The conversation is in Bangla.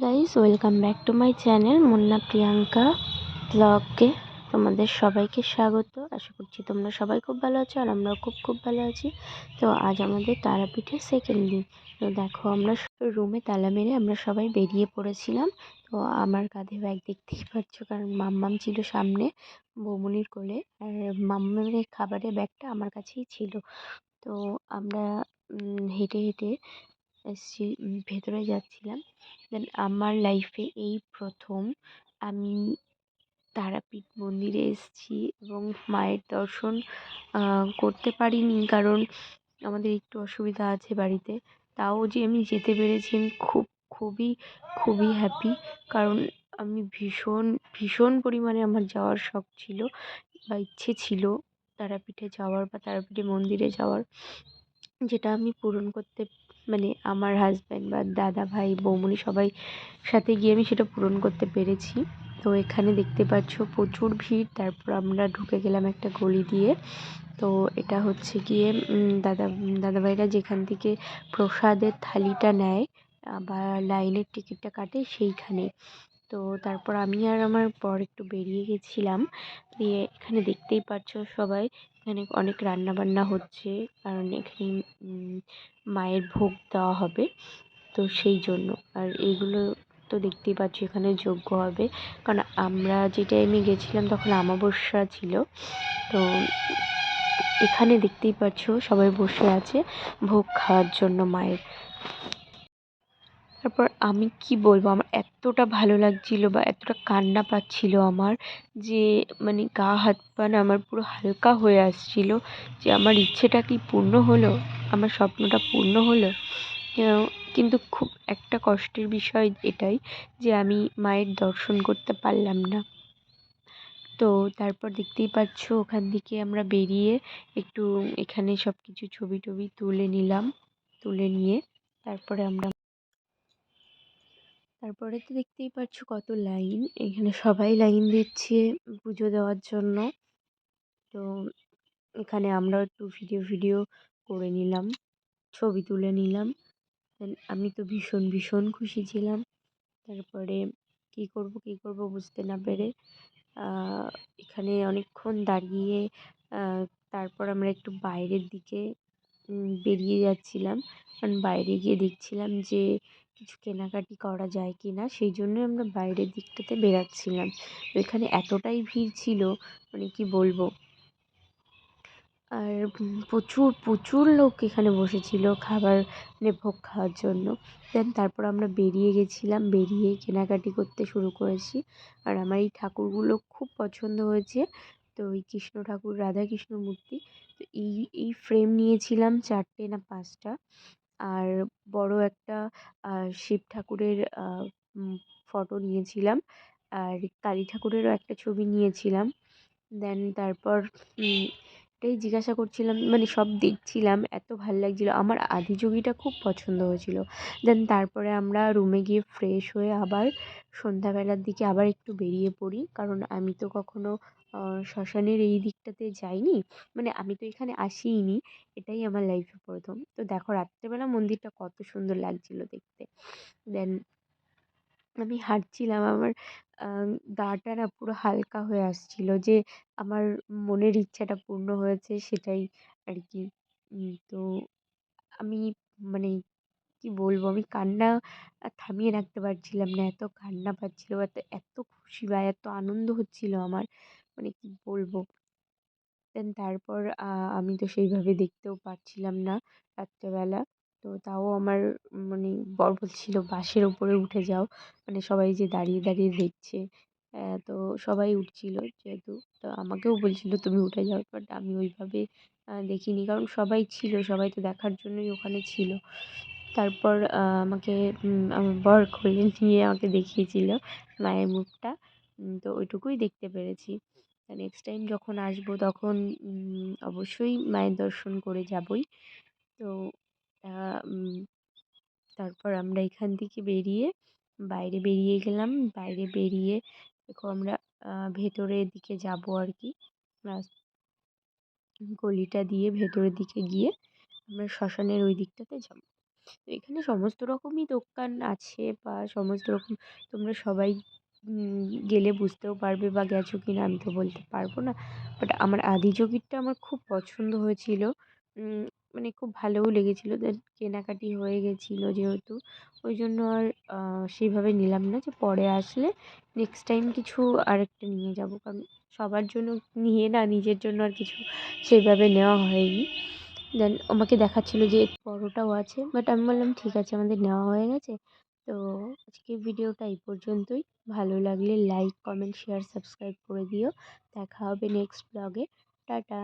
Guys, welcome back to my channel Munna Priyanka ব্লগে। তোমাদের সবাইকে স্বাগত। আশা করছি তোমরা সবাই খুব ভালো আছো আর আমরাও খুব ভালো আছি। তো আজ আমাদের তারাপীঠের সেকেন্ড দিন। তো দেখো, আমরা রুমে তালা মেরে আমরা সবাই বেরিয়ে পড়েছিলাম। তো আমার কাঁধে ব্যাগ দেখতেই পাচ্ছ, কারণ মাম্মাম ছিল সামনে বৌমনির কোলে, আর মাম্মামের খাবারের ব্যাগটা আমার কাছেই ছিল। তো আমরা হেঁটে হেঁটে এসছি, ভেতরে যাচ্ছিলাম। দেন আমার লাইফে এই প্রথম আমি তারাপীঠ মন্দিরে এসেছি এবং মায়ের দর্শন করতে পারিনি, কারণ আমাদের একটু অসুবিধা আছে বাড়িতে। তাও যে আমি যেতে পেরেছি, আমি খুবই হ্যাপি, কারণ আমি ভীষণ পরিমাণে আমার যাওয়ার শখ ছিল বা ইচ্ছে ছিল তারাপীঠে যাওয়ার বা তারাপীঠে মন্দিরে যাওয়ার, যেটা আমি পূরণ করতে, মানে আমার হাজব্যান্ড বা দাদা ভাই বৌমনি সবাই সাথে গিয়ে আমি সেটা পূরণ করতে পেরেছি। তো এখানে দেখতে পাচ্ছ প্রচুর ভিড়। তারপর আমরা ঢুকে গেলাম একটা গলি দিয়ে। তো এটা হচ্ছে গিয়ে দাদাভাইরা যেখান থেকে প্রসাদের থালিটা নেয় বা লাইনের টিকিটটা কাটে সেইখানে। তো তারপর আমি আর আমার বর একটু বেরিয়ে গেছিলাম। দিয়ে এখানে দেখতেই পাচ্ছ সবাই, এখানে অনেক রান্না বান্না হচ্ছে, কারণ এখানে মায়ের ভোগ দেওয়া হবে, তো সেই জন্য। আর এইগুলো তো দেখতেই পাচ্ছ এখানে যজ্ঞ হবে, কারণ আমরা যে টাইমে গেছিলাম তখন অমাবস্যা ছিল। তো এখানে দেখতেই পাচ্ছ সবাই বসে আছে ভোগ খাওয়ার জন্য মায়ের। তারপর আমি কি বলবো, আমার এতটা ভালো লাগছিল বা এতটা কান্না পাচ্ছিল আমার, যে মানে গা হাত পা না আমার পুরো হালকা হয়ে আসছিল, যে আমার ইচ্ছেটা কি পূর্ণ হলো, আমার স্বপ্নটা পূর্ণ হলো। কিন্তু খুব একটা কষ্টের বিষয় এটাই যে আমি মায়ের দর্শন করতে পারলাম না। তো তারপর দেখতেই পাচ্ছ ওখান থেকে আমরা বেরিয়ে একটু এখানে সব কিছু ছবি টবি তুলে নিলাম। তুলে নিয়ে তারপরে তো দেখতেই পাচ্ছ কত লাইন, এখানে সবাই লাইন দিচ্ছে পুজো দেওয়ার জন্য। তো এখানে আমরা একটু ভিডিও করে নিলাম, ছবি তুলে নিলাম। আমি তো ভীষণ খুশি ছিলাম। তারপরে কি করব বুঝতে না পেরে এখানে অনেকক্ষণ দাঁড়িয়ে তারপর আমরা একটু বাইরের দিকে বেরিয়ে যাচ্ছিলাম, কারণ বাইরে গিয়ে দেখছিলাম যে কিছু কেনাকাটি করা যায় কি না, সেই জন্য আমরা বাইরের দিকটাতে বেরাচ্ছিলাম। তো এখানে এতটাই ভিড় ছিল, মানে কি বলবো। আর প্রচুর লোক এখানে বসেছিল খাবার, মানে ভোগ খাওয়ার জন্য। দেন তারপর আমরা বেরিয়ে গেছিলাম, বেরিয়ে কেনাকাটি করতে শুরু করেছি। আর আমার এই ঠাকুরগুলো খুব পছন্দ হয়েছে। তো ওই কৃষ্ণ ঠাকুর, রাধাকৃষ্ণ মূর্তি, তো এই ফ্রেম নিয়েছিলাম 4টে না 5টা। আর বড় একটা শিব ঠাকুরের ফটো নিয়েছিলাম, আর কালী ঠাকুরেরও একটা ছবি নিয়েছিলাম। দেন তারপর এটাই জিজ্ঞাসা করছিলাম, মানে সব দেখছিলাম, এত ভাল লাগছিলো, আমার আদিযোগীটা খুব পছন্দ হয়েছিল। দেন তারপরে আমরা রুমে গিয়ে ফ্রেশ হয়ে আবার সন্ধ্যাবেলার দিকে আবার একটু বেরিয়ে পড়ি, কারণ আমি তো কখনো শ্মশানের এই দিকটাতে যাইনি, মানে আমি তো এখানে আসিইনি, এটাই আমার লাইফে প্রথম। তো দেখো রাত্রেবেলা মন্দিরটা কত সুন্দর লাগছিলো দেখতে। দেন আমি হাঁটছিলাম, আমার গাটা না পুরো হালকা হয়ে আসছিল, যে আমার মনের ইচ্ছাটা পূর্ণ হয়েছে, সেটাই আর কি। তো আমি, মানে কি বলবো, আমি কান্না থামিয়ে রাখতে পারছিলাম না, এত কান্না পাচ্ছিল, এত খুশি বা এত আনন্দ হচ্ছিল আমার, মানে কি বলবো। দেন তারপর আমি তো সেইভাবে দেখতেও পাচ্ছিলাম না রাত্রেবেলা। তো তাও আমার, মানে বর বলছিল বাসের ওপরে উঠে যাও, মানে সবাই যে দাঁড়িয়ে দেখছে। তো সবাই উঠছিল যেহেতু, তো আমাকেও বলছিল তুমি উঠে যাও, বাট আমি ওইভাবে দেখিনি, কারণ সবাই ছিল, সবাই তো দেখার জন্যই ওখানে ছিল। তারপর আমাকে আমার বর কোলে নিয়ে আমাকে দেখিয়েছিল মায়ের মুখটা। তো ওইটুকুই দেখতে পেরেছি। নেক্সট টাইম যখন আসবো তখন অবশ্যই মায়ের দর্শন করে যাবই। তো তারপর আমরা এখান থেকে বেরিয়ে বাইরে বেরিয়ে গেলাম। বাইরে বেরিয়ে দেখো আমরা ভেতরের দিকে যাবো আর কি, গলিটা দিয়ে ভেতরের দিকে গিয়ে আমরা শ্মশানের ওই দিকটাতে যাবো। তো এখানে সমস্ত রকমই দোকান আছে বা সমস্ত রকম তোমরা সবাই গেলে বুঝতেও পারবে বা গেছো কি না আমি তো বলতে পারবো না। বাট আমার আদিযোগীরটা আমার খুব পছন্দ হয়েছিল। মানে খুব ভালোও লেগেছিল। দেন কেনাকাটি হয়ে গেছিলো যেহেতু ওই জন্য আর সেইভাবে নিলাম না, যে পরে আসলে নেক্সট টাইম কিছু আরেকটা নিয়ে যাবো, কারণ সবার জন্য নিয়ে না নিজের জন্য আর কিছু সেইভাবে নেওয়া হয়নি। দেন আমাকে দেখাচ্ছিল যে পরোটাও আছে, বাট আমি বললাম ঠিক আছে আমাদের নেওয়া হয়ে গেছে। তো আজকের ভিডিওটা এই পর্যন্তই। ভালো লাগলে লাইক কমেন্ট শেয়ার সাবস্ক্রাইব করে দিও। দেখা হবে নেক্সট ব্লগে। টাটা।